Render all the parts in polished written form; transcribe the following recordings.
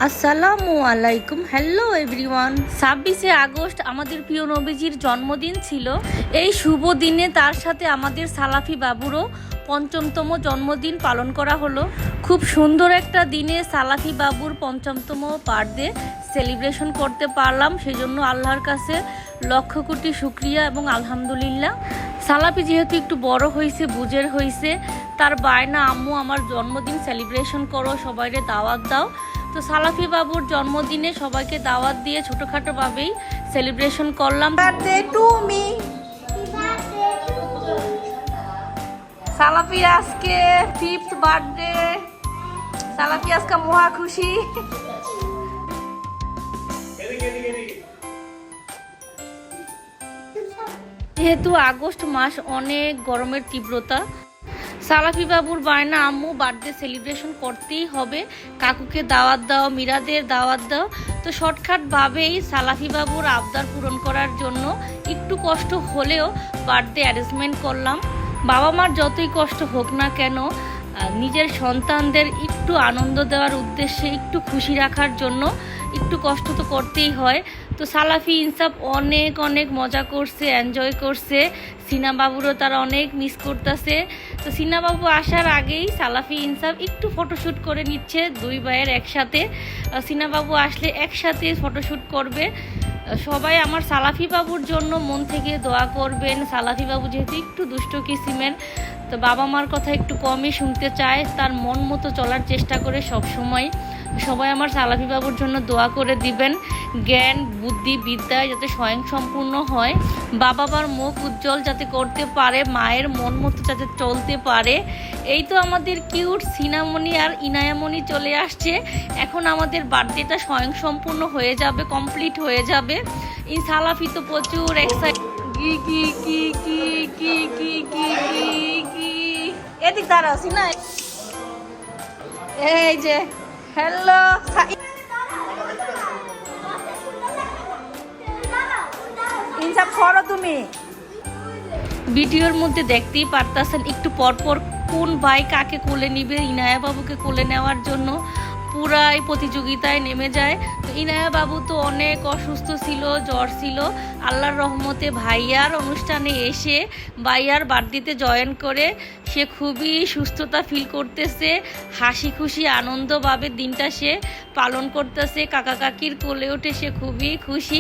আসসালামু আলাইকুম, hello everyone. 26শে August আমাদের প্রিয় নবীজির জন্মদিন ছিল। এই শুভ দিনে তার সাথে আমাদের সালাফি বাবুরও ৫ম জন্মদিন পালন করা হলো। খুব সুন্দর একটা দিনে সালাফি বাবুর ৫ম বার্থডে সেলিব্রেশন করতে পারলাম, সেজন্য আল্লাহর কাছে লক্ষ কোটি শুকরিয়া এবং আলহামদুলিল্লাহ। সালাফি যেহেতু একটু বড় হয়েছে, বুঝের হয়েছে, তার বায়না আম্মু আমার জন্মদিন সেলিব্রেশন করো, সবাইকে দাওয়াত দাও। তো সালাফি বাবুর জন্মদিনে সবাইকে দাওয়াত দিয়ে ছোটোখাটোভাবেই সেলিব্রেশন করলাম। Birthday to me. সালাফির আজকে 5th বার্থডে। সালাফি আজকে মহা খুশি। যেহেতু আগস্ট মাস, অনেক গরমের তীব্রতা, সালাফি বাবুর বায়না আম্মু বার্থডে সেলিব্রেশন করতেই হবে, কাকুকে দাওয়াত দাও, মিরাদের দাওয়াত দাও। তো শর্টকাটভাবেই সালাফি বাবুর আবদার পূরণ করার জন্য একটু কষ্ট হলেও বার্থডে অ্যারেঞ্জমেন্ট করলাম। বাবা মার যতই কষ্ট হোক না কেন, নিজের সন্তানদের একটু আনন্দ দেওয়ার উদ্দেশ্যে, একটু খুশি রাখার জন্য একটু কষ্ট তো করতেই হয়। তো সালাফি ইনসাফ অনেক অনেক মজা করছে, এনজয় করছে। সিনা বাবুরও তারা অনেক মিস করতেছে। তো সিনা বাবু আসার আগেই সালাফি ইনসাফ একটু ফটোশ্যুট করে নিচ্ছে দুই ভাইয়ের একসাথে। সিনা বাবু আসলে একসাথে ফটোশ্যুট করবে। সবাই আমার সালাফি বাবুর জন্য মন থেকে দোয়া করবেন। সালাফি বাবু যেহেতু একটু দুষ্ট কিসিমের, তো বাবা মার কথা একটু কমই শুনতে চায়, তার মন মতো চলার চেষ্টা করে সব সময়। সবাই আমার সালাফি বাবুর জন্য দোয়া করে দিবেন, জ্ঞান বুদ্ধি বিদ্যায় যাতে স্বয়ংসম্পূর্ণ হয়, বাবা মার মুখ উজ্জ্বল যাতে করতে পারে, মায়ের মন মতো যাতে চলতে পারে। এই তো আমাদের কিউট সিনামণি আর ইনায়ামণি চলে আসছে। এখন আমাদের বার্থডেটা স্বয়ংসম্পূর্ণ হয়ে যাবে, কমপ্লিট হয়ে যাবে। এই সালাফি তো প্রচুর এক্সাইট। কি কি কি কি কি কি কি কি কি এদিক দাঁড়াও সিনা। এই যে হ্যালো, ইনসাফ করো তুমি। ভিডিওর মধ্যে দেখতেই পারতেছেন একটু পরপর কোন ভাই কাকে কোলে নিবে। ইনায়া বাবুকে কোলে নেওয়ার জন্য পুরাই প্রতিযোগিতায় নেমে যায়। তো ইনায়া বাবু তো অনেক অসুস্থ ছিল, জ্বর ছিল। আল্লাহর রহমতে ভাইয়ার অনুষ্ঠানে এসে ভাইয়ার বার্থডেতে জয়েন করে সে খুবই সুস্থতা ফিল করতেছে, হাসি খুশি আনন্দভাবে দিনটা সে পালন করতেছে। কাকা কাকির কোলে উঠে সে খুবই খুশি।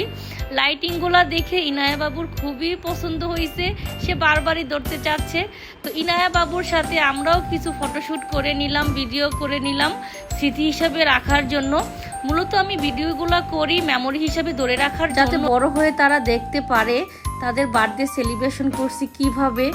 লাইটিংগুলো দেখে ইনায়া বাবুর খুবই পছন্দ হয়েছে, সে বারবারই ধরতে চাচ্ছে। তো ইনায়া বাবুর সাথে আমরাও কিছু ফটোশ্যুট করে নিলাম, ভিডিও করে নিলাম স্মৃতি হিসাবে রাখার জন্য। মূলত আমি ভিডিওগুলো করি মেমোরি হিসাবে ধরে রাখার, যাতে বড় হয়ে তারা দেখতে পারে তাদের বার্থডে সেলিব্রেশন করছি কিভাবে।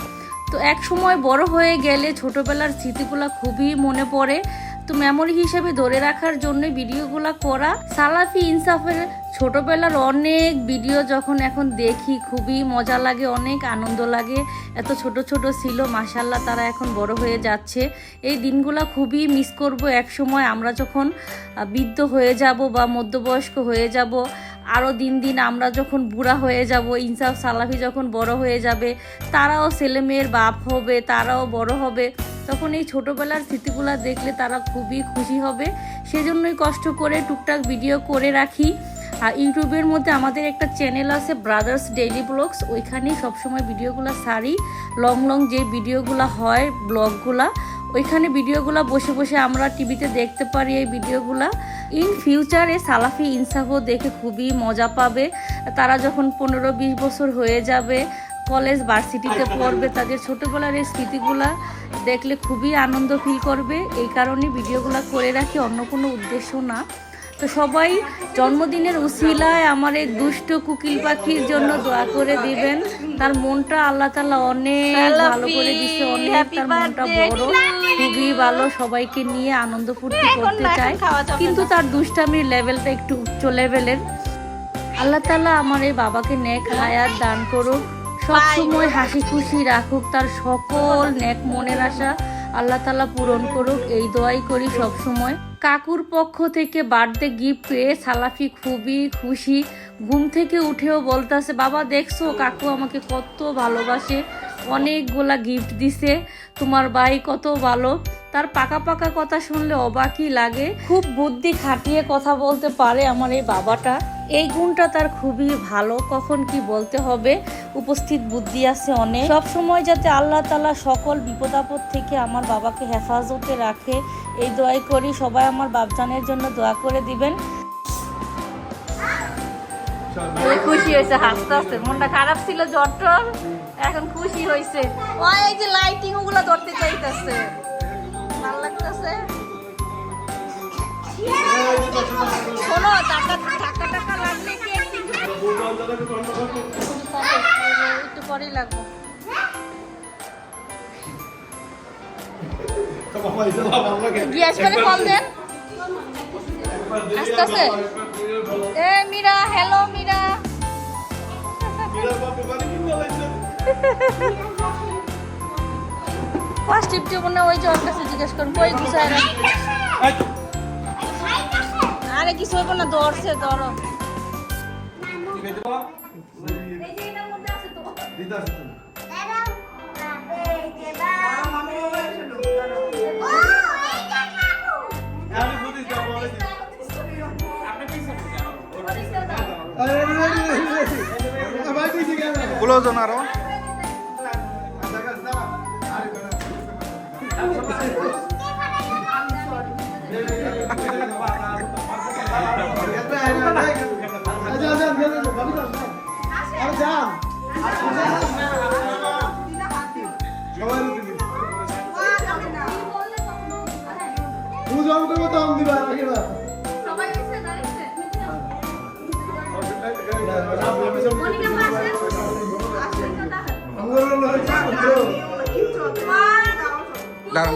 তো এক সময় বড় হয়ে গেলে ছোটবেলার স্মৃতিগুলো খুবই মনে পড়ে। তো মেমোরি হিসাবে ধরে রাখার জন্য ভিডিওগুলো করা। সালাফি ইনসাফের ছোটবেলার অনেক ভিডিও যখন এখন দেখি খুবই মজা লাগে, অনেক আনন্দ লাগে। এত ছোট ছোট ছিল, মাশাল্লাহ তারা এখন বড় হয়ে যাচ্ছে। এই দিনগুলো খুবই মিস করব এক সময় আমরা যখন বৃদ্ধ হয়ে যাব বা মধ্যবয়স্ক হয়ে যাব। আরও দিন দিন আমরা যখন বুড়া হয়ে যাব, ইনসাফ সালাফি যখন বড় হয়ে যাবে, তারাও ছেলেমেয়ের বাপ হবে, তারাও বড় হবে। তখন এই ছোটোবেলার স্মৃতিগুলো দেখলে তারা খুবই খুশি হবে। সেজন্যই কষ্ট করে টুকটাক ভিডিও করে রাখি। আর ইউটিউবের মধ্যে আমাদের একটা চ্যানেল আছে ব্রাদার্স ডেইলি ব্লগস, ওইখানেই সবসময় ভিডিওগুলো সারি। লং লং যে ভিডিওগুলো হয় ব্লগগুলা, ওইখানে ভিডিওগুলো বসে বসে আমরা টিভিতে দেখতে পারি। এই ভিডিওগুলা ইন ফিউচারে সালাফি ইনসাফও দেখে খুবই মজা পাবে। তারা যখন 15-20 বছর হয়ে যাবে, কলেজ ভার্সিটিতে পড়বে, তাদের ছোটোবেলার এই স্মৃতিগুলা দেখলে খুবই আনন্দ ফিল করবে। এই কারণে ভিডিওগুলো করে রাখি, অন্য কোনো উদ্দেশ্য না। তো সবাই জন্মদিনের উসিলায় আমার এই দুষ্ট কুকিল পাখির জন্য দোয়া করে দিবেন। তার মনটা আল্লাহ তাআলা অনেক ভালো করে দিচ্ছে, অনেক তার মনটা বড়, খুবই ভালো, সবাইকে নিয়ে আনন্দ ফুর্তি করতে চায়, কিন্তু তার দুষ্টামির লেভেলটা একটু উচ্চ লেভেলের। আল্লাহ তাআলা আমার এই বাবাকে নেক হায়াত দান করুক, সবসময় হাসি খুশি রাখুক, তার সকল নেক মনের আশা আল্লাহ তাআলা পূরণ করুক, এই দোয়াই করি সব সময়। কাকুর পক্ষ থেকে বার্থডে গিফট পেয়ে সালাফি খুবই খুশি। ঘুম থেকে উঠেও বলতেছে, বাবা দেখছো কাকু আমাকে কত ভালোবাসে, অনেকগুলা গিফট দিছে। তোমার ভাই কত ভালো, তার পাকা পাকা কথা শুনলে অবাকই লাগে। খুব বুদ্ধি খাটিয়ে কথা বলতে পারে আমার এই বাবাটা। এই গুণটা তার খুবই ভালো, কখন কি বলতে হবে উপস্থিত বুদ্ধি আছে অনেক। সব সময় যাতে আল্লাহ তাআলা সকল বিপদ আপদ থেকে আমার বাবাকে হেফাজতে রাখে এই দোয়াই করি। সবাই আমার বাপজানের জন্য দোয়া করে দিবেন। খুশি হয়েছে, হাসতে হাসতে, মনটা খারাপ ছিল জ্বর টর, এখন খুশি হয়েছে। ওই এই যে লাইটিং ওগুলো ধরতে চাইতেছে, ভালো লাগতেছে। শোনো, টাকা লাগলে কি একটু পরেই লাগবে। গ্যাস করে কল দেন, আস্তে আস্তে। এ মীরা, হ্যালো মীরা। ফার্স্ট টিপটি মনে ওই যে ওর কাছে জিজ্ঞেস করুন কই গুছায় না। আরে কিছু হইব না, ধরছে ধরো। আরো দাঁড়ান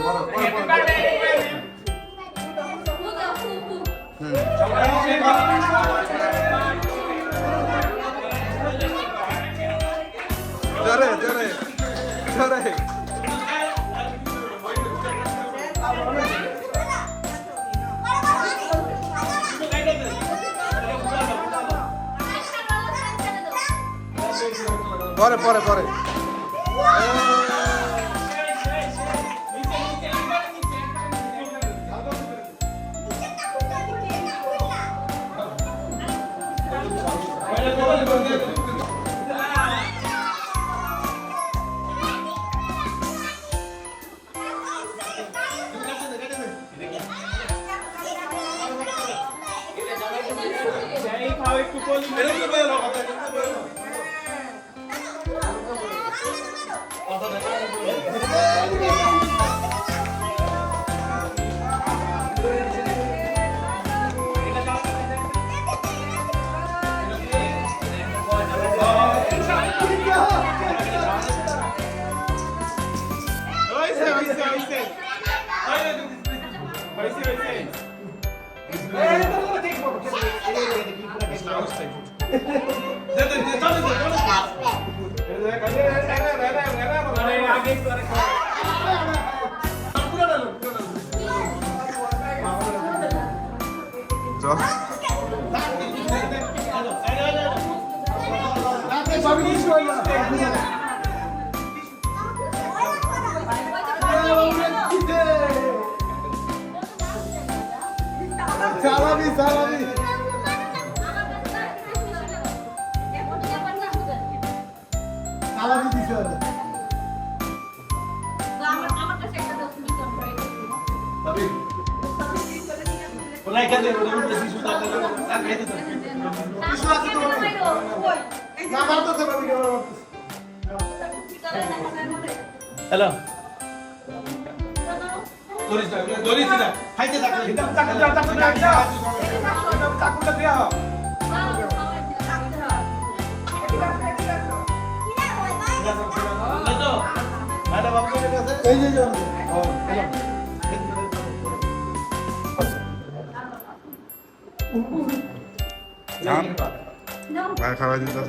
জোরে জোরে জোরে। পরে পরে পরে সালামি সালামি সালামি দিছে আমার কাছে একটা দোষ নি কন্ট্রাক্ট তবে ওলাই কাছে ওটা কিছু না করে আর খেতে তো কিছু আছে তো না মারতো তো আমি হ্যালো দড়ি দিদা খাইতে থাক চাকুটা দিয়া এই যে ভাই খাওয়াই দিতে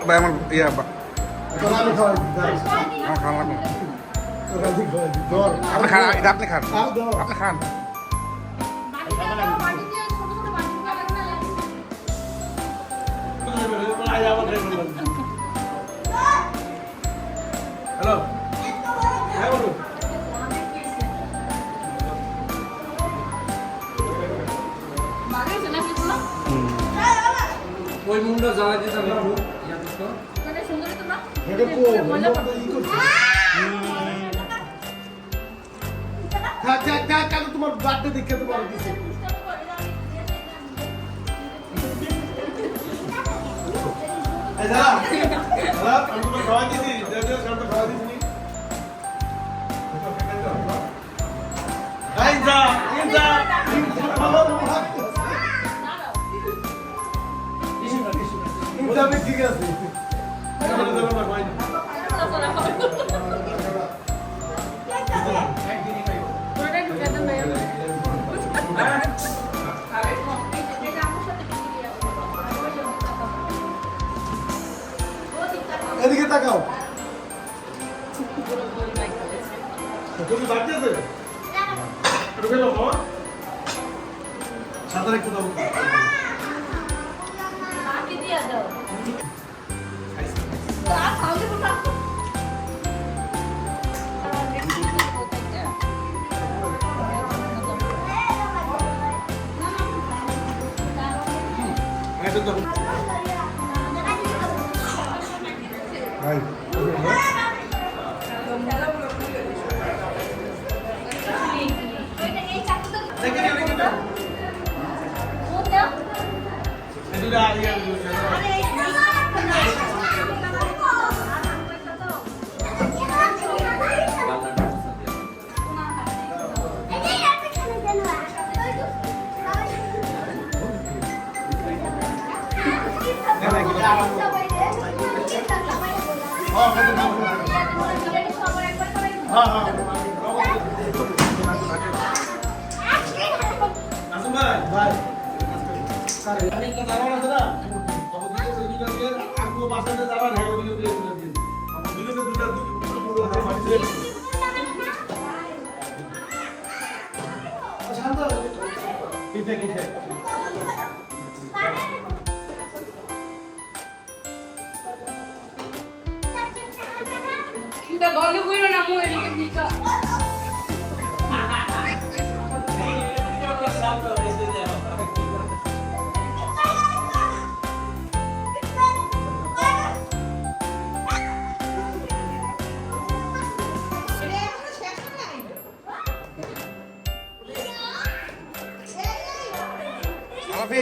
ভাই আমার ইয়া তোরা আমি খাওয়াই দিই, দাঁড়া। আমার খাওয়া লাগবে না। তোরা আমি খাওয়াই দিই, ধর। আপনি খান, এটা আপনি খান, আর ধর। আপনি খান। হ্যালো, হ্যাঁ বলুন। ওই মুন্ডা জ্বালা দিতে হবে একটু ইয়া করতো। এটা কো, এটা তো ই করছে। থাক, থাক, থাক, কাল তোমার বার্থডে দেখে তোমার দিছে। এই দাঁড়া, দাঁড়া, আমি তোমার খাওয়া দিছি, দেখ, আমি তো খাওয়া দিছি নি। এই যা, ভালো, ভালো। ইনসাফে ঠিক আছে। এখানে যাবো না, ভাই। এদিকে তাকাও। তুমি বাড়তে আছে? একটু গেলো, বাবা? সাঁতার একটু দাও। এটা দাও। ভাই, দেখে নিও, দেখে নিও। এদিকে আইয়া আসুন ভাই, ভাই। আমি একটা দাবার আছে না? অবশ্যই সেই দুইটা দিয়ে আর কোনো বাসাতে দাবার হ্যাঁ ওগুলো দিয়ে দিন। আমার দুইটা দুইটা শান্ত কিসে কিসে Kita gol gue na mo ini kita. সালাফি, সালাফি।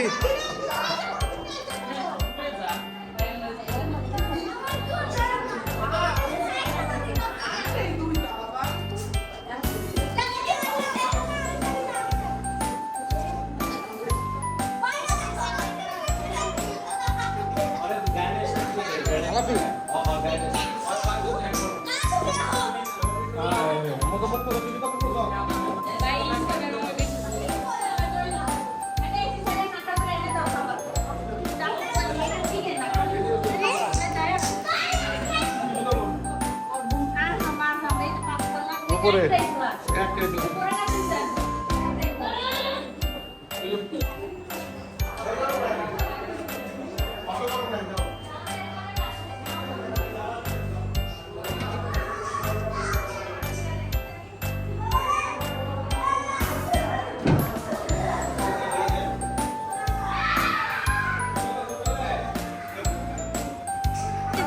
উপরে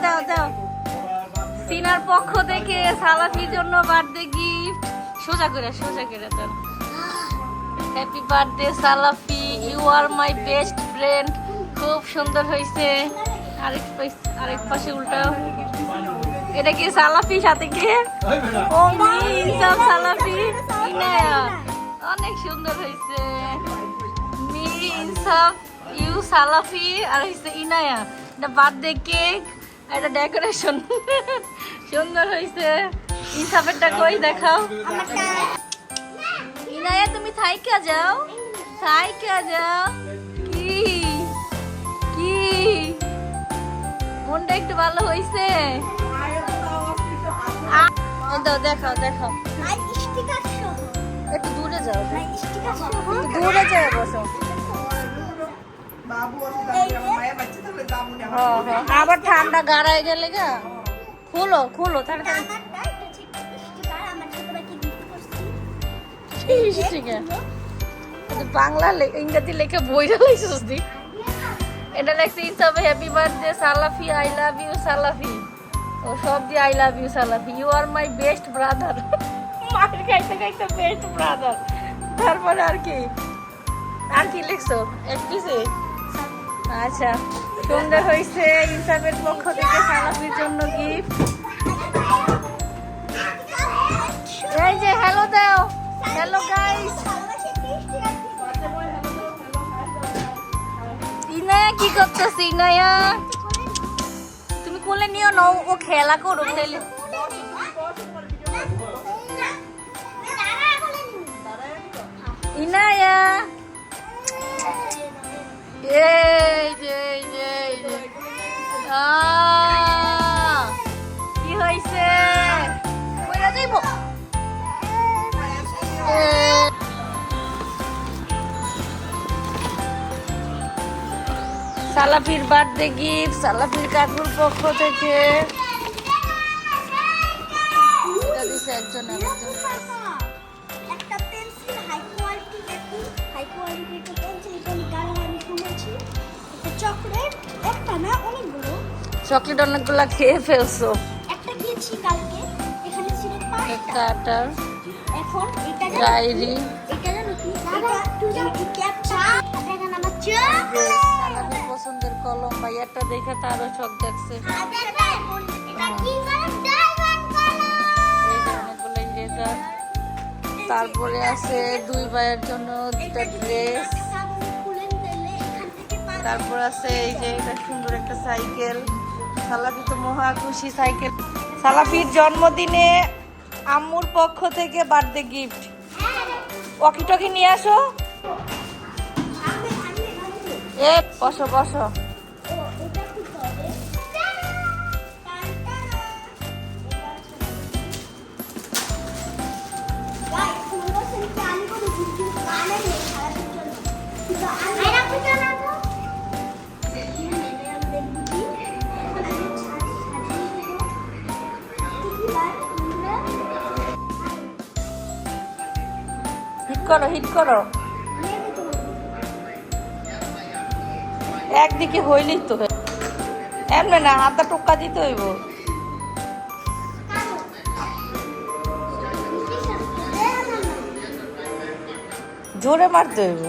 দাও দাও সিনার পক্ষ থেকে সালাফির জন্য বার্থডে গিফট সোজা করে দাও happy birthday Salafi you are my best friend খুব সুন্দর হয়েছে আরেক পাশে উল্টাও এটা কি সালাফি সাথে কে ও মি ইনসাফ সালাফি ইনায়া অনেক সুন্দর হয়েছে মি ইনসাফ ইউ সালাফি আর হয়েছে ইনায়া এটা বার্থডে কেক এটা ডেকোরেশন সুন্দর হয়েছে ইনসাফেরটা কই দেখাও ইনায়া তুমি থাইকা যাও কি কি মনটা একটু ভালো হয়েছে দেখাও দেখাও, আর স্টিকার সহ একটু দূরে যাও, স্টিকার সহ একটু দূরে যাও বসো। আবার ঠান্ডা গাড়ায় গেলে গা, খুলো খুলো তাড়াতাড়ি। আমারটা এটা ঠিক স্টিকার আমার ছোট ভাইকে গিফট করছি। ঠিক আছে, বাংলা ইংরেজি লেখা বইটা লাইছিস দি। এটা লেখছে ইনসাফে happy birthday Salafi, I love you Salafi. ও সব দিয়ে I love you Salafi, you are my best brother. মার খাইতে খাইতে বেস্ট ব্রাদার। তারপরে আর কি লিখছো একটুসে? আচ্ছা, সুন্দর হয়েছে। ইনসাফের পক্ষ থেকে সালাফির জন্য গিফট। এই যে হ্যালো দাও, হ্যালো গাইস। ইনায়া কি করতেছ? ইনায়া তুমি কোলে নিও না, ও খেলা করো তাইলে। ইনায়া এই যে কি হয়েছে? কইরা যাইব। সালাফির বার্থডে গিফট সালাফির কাকুর পক্ষ থেকে। এটা দিছে একজন একটা পেন্সিল হাই কোয়ালিটি দেখুন, হাই কোয়ালিটি একটা পেন্সিল কোন কালার আমি শুনেছি। একটা চকলেট, একটা না অনেকগুলো চকলেট অনেকগুলা খেয়ে ফেলছো। একটা দিয়েছি কালকে, এখানে ছিল 5টা। কাটার এখন এটা ডায়েরি, এটা জানো কি? এটা ক্যাপচা, এটা নাম চকলেট। সালাফির পছন্দের কলম। ভাইয়াটা দেখে তারও চোখ দেখছে। এটা কি কালার? Diamond colour. এই যে অনেকগুলো ইরেজার। তারপরে আছে 2 ভাইয়ের জন্য 2টা ড্রেস। তারপর আছে এই যে এটা সুন্দর একটা সাইকেল। সালাফি তো মহা খুশি সাইকেল। সালাফির জন্মদিনে আম্মুর পক্ষ থেকে বার্থডে গিফট। ওয়াকি টকি নিয়ে আসো। এ বসো বসো। হিট করো হিট করো। একদিকে হইলেই তো এমনি না, হাতটা টোকা দিতে হইব, জোরে মারতে হইব।